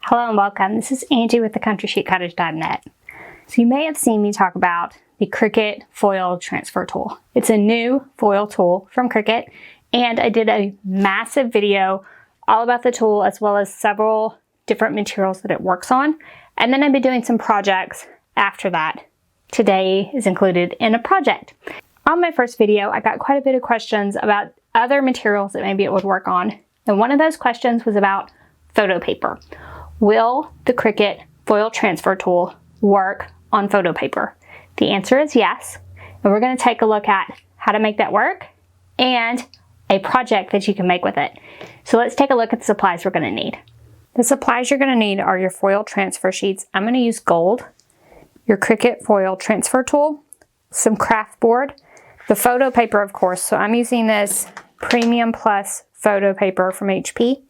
Hello and welcome. This is Angie with thecountrysheetcottage.net. So you may have seen me talk about the Cricut foil transfer tool. It's a new foil tool from Cricut, and I did a massive video all about the tool as well as several different materials that it works on. And then I've been doing some projects after that. Today is included in a project. On my first video, I got quite a bit of questions about other materials that maybe it would work on. And one of those questions was about photo paper. Will the Cricut foil transfer tool work on photo paper? The answer is yes. And we're going to take a look at how to make that work and a project that you can make with it. So let's take a look at the supplies we're going to need. The supplies you're going to need are your foil transfer sheets. I'm going to use gold, your Cricut foil transfer tool, some craft board, the photo paper, of course. So I'm using this Premium Plus photo paper from HP.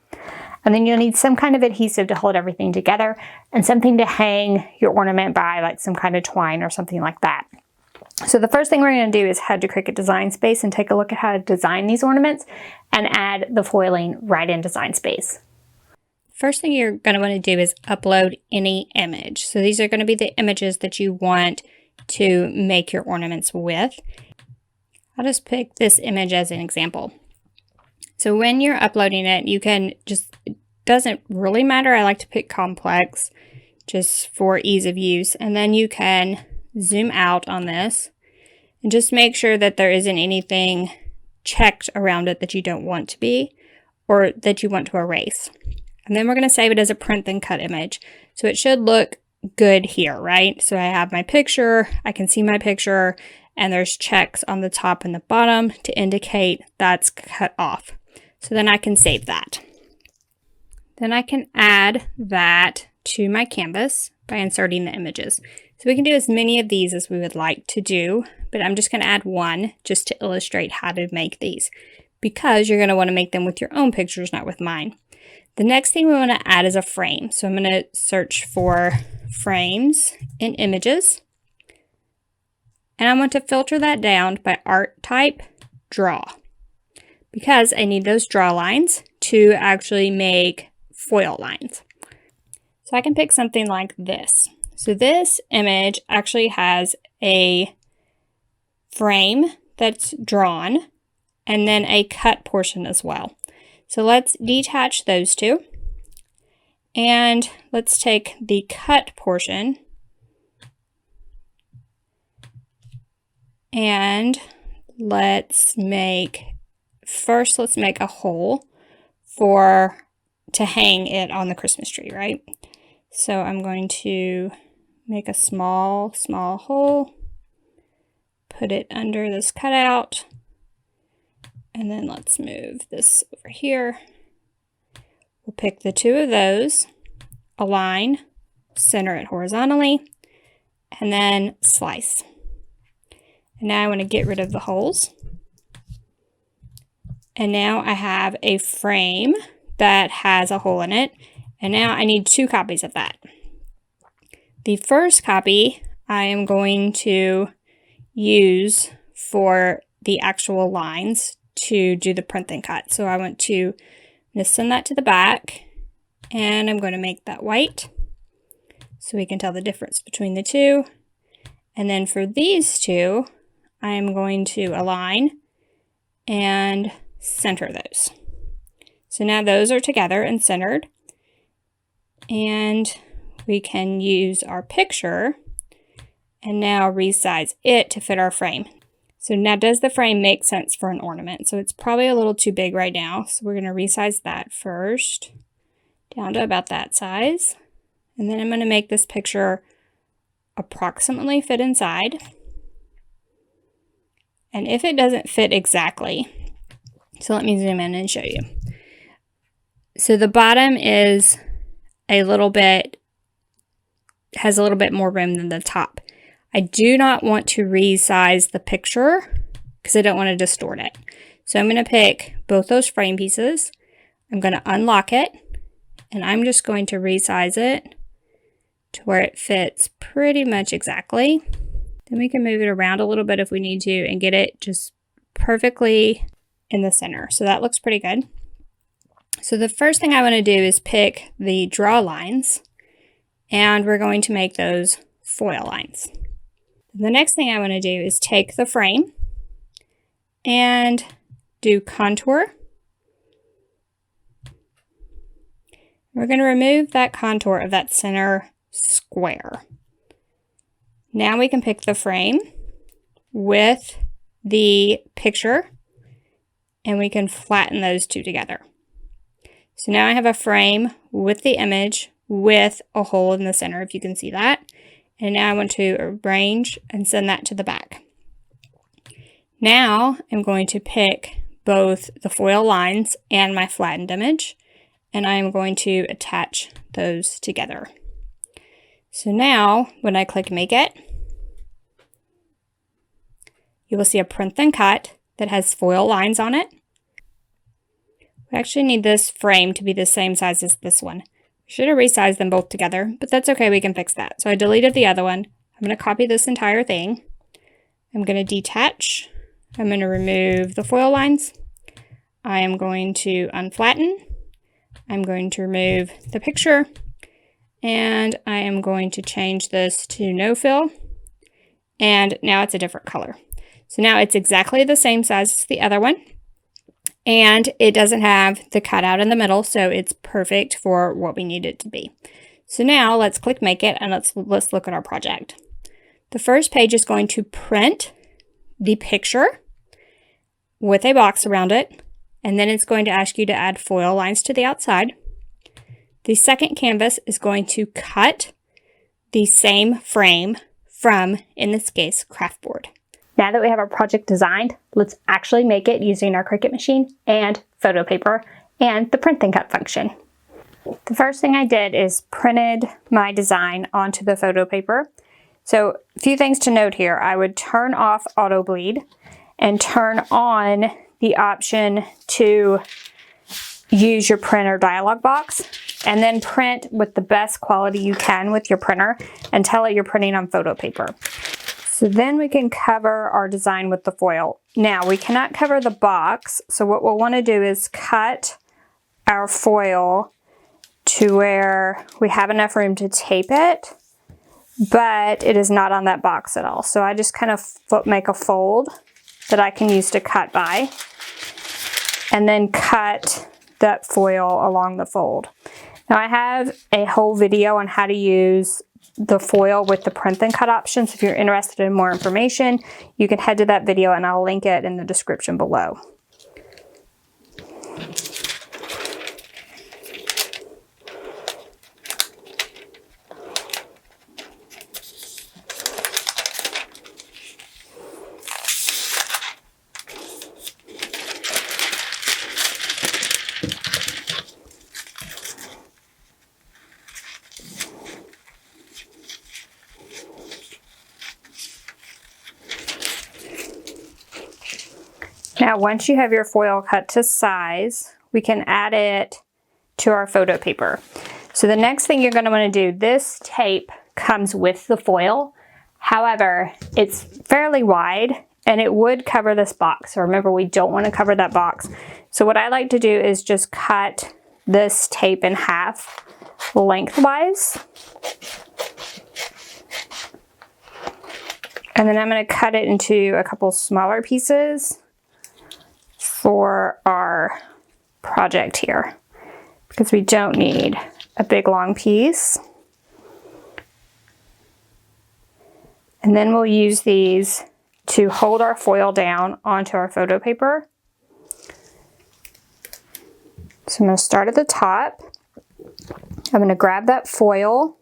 And then you'll need some kind of adhesive to hold everything together and something to hang your ornament by, like some kind of twine or something like that. So the first thing we're going to do is head to Cricut Design Space and take a look at how to design these ornaments and add the foiling right in Design Space. First thing you're going to want to do is upload any image. So these are going to be the images that you want to make your ornaments with. I'll just pick this image as an example. So when you're uploading it, you can just, it doesn't really matter. I like to pick complex just for ease of use. And then you can zoom out on this and just make sure that there isn't anything checked around it that you don't want to be or that you want to erase. And then we're going to save it as a print then cut image. So it should look good here, right? So I have my picture, I can see my picture, and there's checks on the top and the bottom to indicate that's cut off. So then I can save that. Then I can add that to my canvas by inserting the images. So we can do as many of these as we would like to do, but I'm just going to add one just to illustrate how to make these, because you're going to want to make them with your own pictures, not with mine. The next thing we want to add is a frame. So I'm going to search for frames and images. And I want to filter that down by art type, draw, because I need those draw lines to actually make foil lines. So I can pick something like this. So this image actually has a frame that's drawn and then a cut portion as well. So let's detach those two and let's take the cut portion and let's make a hole to hang it on the Christmas tree, right? So I'm going to make a small hole, put it under this cutout, and then let's move this over here. We'll pick the two of those, align, center it horizontally, and then slice. And now I want to get rid of the holes. And now I have a frame that has a hole in it. And now I need 2 copies of that. The first copy I am going to use for the actual lines to do the print and cut. So I'm going to send that to the back, and I'm going to make that white so we can tell the difference between the two. And then for these two, I am going to align and center those. So now those are together and centered, and we can use our picture and now resize it to fit our frame. So now, does the frame make sense for an ornament? So it's probably a little too big right now. So we're going to resize that first down to about that size. And then I'm going to make this picture approximately fit inside. And if it doesn't fit exactly, so let me zoom in and show you. So the bottom is has a little bit more room than the top. I do not want to resize the picture because I don't want to distort it. So I'm going to pick both those frame pieces. I'm going to unlock it, and I'm just going to resize it to where it fits pretty much exactly. Then we can move it around a little bit if we need to and get it just perfectly in the center. So that looks pretty good. So the first thing I want to do is pick the draw lines, and we're going to make those foil lines. The next thing I want to do is take the frame and do contour. We're going to remove that contour of that center square. Now we can pick the frame with the picture and we can flatten those two together. So now I have a frame with the image with a hole in the center, if you can see that. And now I want to arrange and send that to the back. Now I'm going to pick both the foil lines and my flattened image, and I'm going to attach those together. So now when I click Make It, you will see a print and cut that has foil lines on it. We actually need this frame to be the same size as this one. We should have resized them both together, but that's okay, we can fix that. So I deleted the other one. I'm going to copy this entire thing. I'm going to detach. I'm going to remove the foil lines. I am going to unflatten. I'm going to remove the picture. And I am going to change this to no fill. And now it's a different color. So now it's exactly the same size as the other one. And it doesn't have the cutout in the middle, so it's perfect for what we need it to be. So now let's click Make It, and let's look at our project. The first page is going to print the picture with a box around it, and then it's going to ask you to add foil lines to the outside. The second canvas is going to cut the same frame from, in this case, craft board. Now that we have our project designed, let's actually make it using our Cricut machine and photo paper and the print and cut function. The first thing I did is printed my design onto the photo paper. So a few things to note here. I would turn off auto bleed and turn on the option to use your printer dialog box, and then print with the best quality you can with your printer and tell it you're printing on photo paper. So then we can cover our design with the foil. Now we cannot cover the box, so what we'll want to do is cut our foil to where we have enough room to tape it, but it is not on that box at all. So I just kind of make a fold that I can use to cut by, and then cut that foil along the fold. Now I have a whole video on how to use the foil with the print and cut options. If you're interested in more information, you can head to that video and I'll link it in the description below. Now, once you have your foil cut to size, we can add it to our photo paper. So the next thing you're going to want to do, this tape comes with the foil. However, it's fairly wide and it would cover this box. So remember, we don't want to cover that box. So what I like to do is just cut this tape in half lengthwise. And then I'm going to cut it into a couple smaller pieces for our project here, because we don't need a big long piece. And then we'll use these to hold our foil down onto our photo paper. So I'm going to start at the top. I'm going to grab that foil,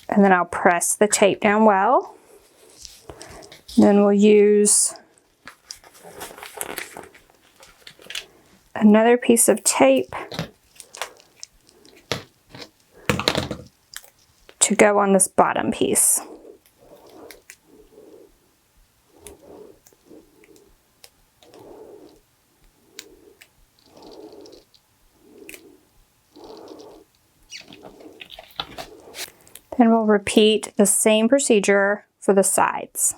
and then I'll press the tape down well. And then we'll use another piece of tape to go on this bottom piece. Then we'll repeat the same procedure for the sides.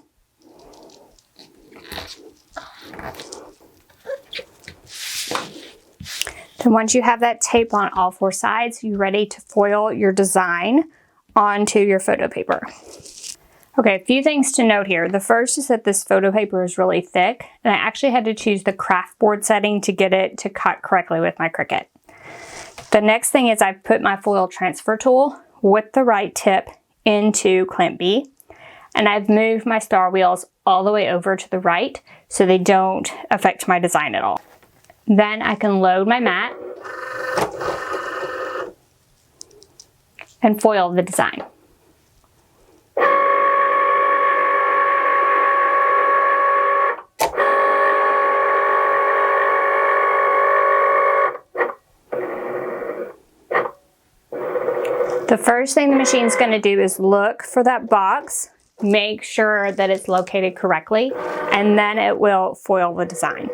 Then once you have that tape on all 4 sides, you're ready to foil your design onto your photo paper. Okay, a few things to note here. The first is that this photo paper is really thick, and I actually had to choose the craft board setting to get it to cut correctly with my Cricut. The next thing is I've put my foil transfer tool with the right tip into clamp B, and I've moved my star wheels all the way over to the right so they don't affect my design at all. Then I can load my mat and foil the design. The first thing the machine's going to do is look for that box, make sure that it's located correctly, and then it will foil the design.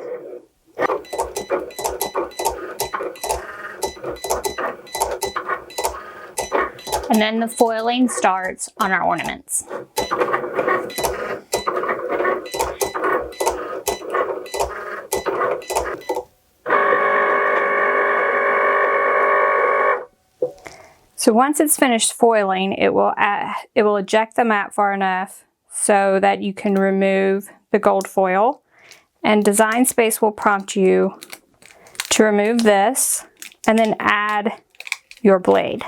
And then the foiling starts on our ornaments. So once it's finished foiling, it will eject the mat far enough so that you can remove the gold foil, and Design Space will prompt you to remove this and then add your blade.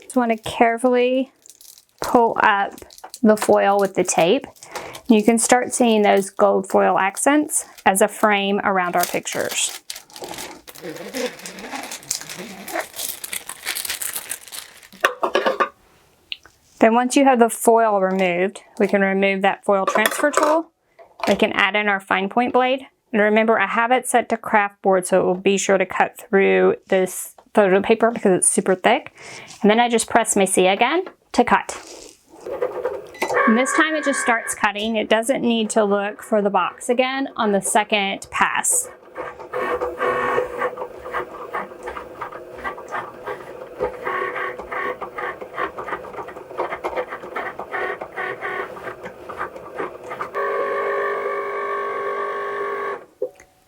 Just want to carefully pull up the foil with the tape. You can start seeing those gold foil accents as a frame around our pictures. Then once you have the foil removed, we can remove that foil transfer tool. We can add in our fine point blade. And remember, I have it set to craft board so it will be sure to cut through this photo paper because it's super thick. And then I just press my C again to cut. And this time it just starts cutting. It doesn't need to look for the box again on the second pass.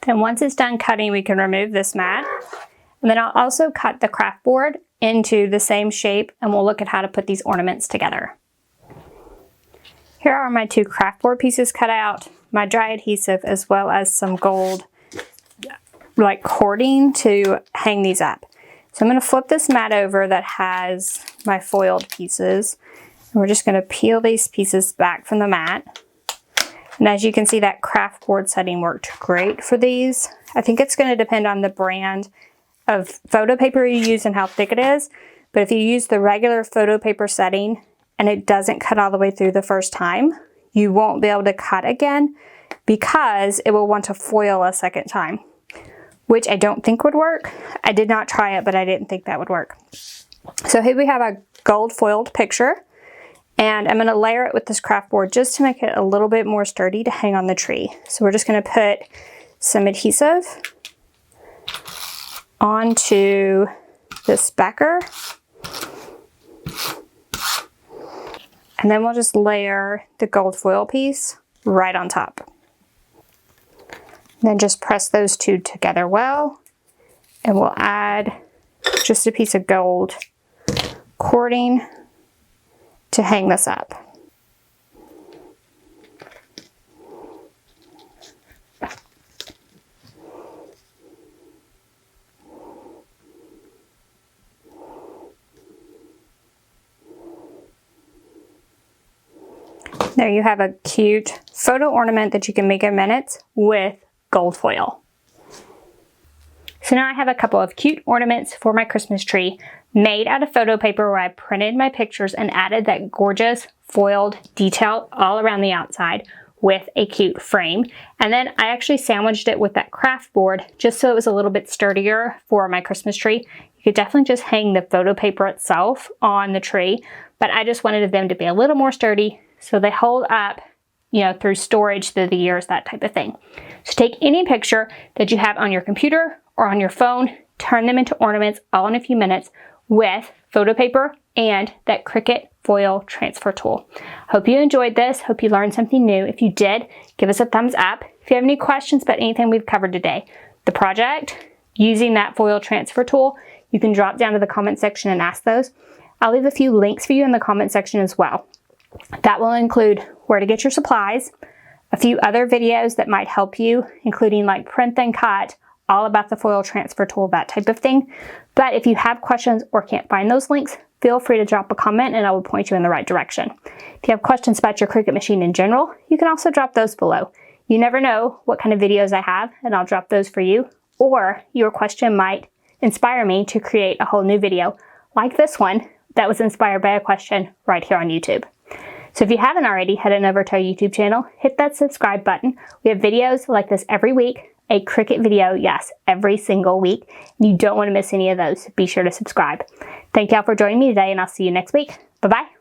And once it's done cutting, we can remove this mat. And then I'll also cut the craft board into the same shape, and we'll look at how to put these ornaments together. Here are my 2 craft board pieces cut out, my dry adhesive, as well as some gold like cording to hang these up. So I'm going to flip this mat over that has my foiled pieces. And we're just going to peel these pieces back from the mat. And as you can see, that craft board setting worked great for these. I think it's going to depend on the brand of photo paper you use and how thick it is. But if you use the regular photo paper setting and it doesn't cut all the way through the first time, you won't be able to cut again because it will want to foil a second time, which I don't think would work. I did not try it, but I didn't think that would work. So here we have a gold foiled picture. And I'm going to layer it with this craft board just to make it a little bit more sturdy to hang on the tree. So we're just going to put some adhesive onto this backer. And then we'll just layer the gold foil piece right on top. And then just press those 2 together well. And we'll add just a piece of gold cording to hang this up. There you have a cute photo ornament that you can make in minutes with gold foil. So now I have a couple of cute ornaments for my Christmas tree made out of photo paper where I printed my pictures and added that gorgeous foiled detail all around the outside with a cute frame. And then I actually sandwiched it with that craft board just so it was a little bit sturdier for my Christmas tree. You could definitely just hang the photo paper itself on the tree, but I just wanted them to be a little more sturdy so they hold up, you know, through storage through the years, that type of thing. So take any picture that you have on your computer or on your phone, turn them into ornaments all in a few minutes with photo paper and that Cricut foil transfer tool. Hope you enjoyed this. Hope you learned something new. If you did, give us a thumbs up. If If you have any questions about anything we've covered today, the project, using that foil transfer tool, you can drop down to the comment section and ask those. I'll leave a few links for you in the comment section as well. That will include where to get your supplies, a few other videos that might help you, including like print then cut, all about the foil transfer tool, that type of thing. But if you have questions or can't find those links, feel free to drop a comment and I will point you in the right direction. If you have questions about your Cricut machine in general, you can also drop those below. You never know what kind of videos I have, and I'll drop those for you. Or your question might inspire me to create a whole new video like this one that was inspired by a question right here on YouTube. So if you haven't already, head on over to our YouTube channel, hit that subscribe button. We have videos like this every week, a Cricut video, yes, every single week. You don't want to miss any of those. Be sure to subscribe. Thank y'all for joining me today, and I'll see you next week. Bye-bye.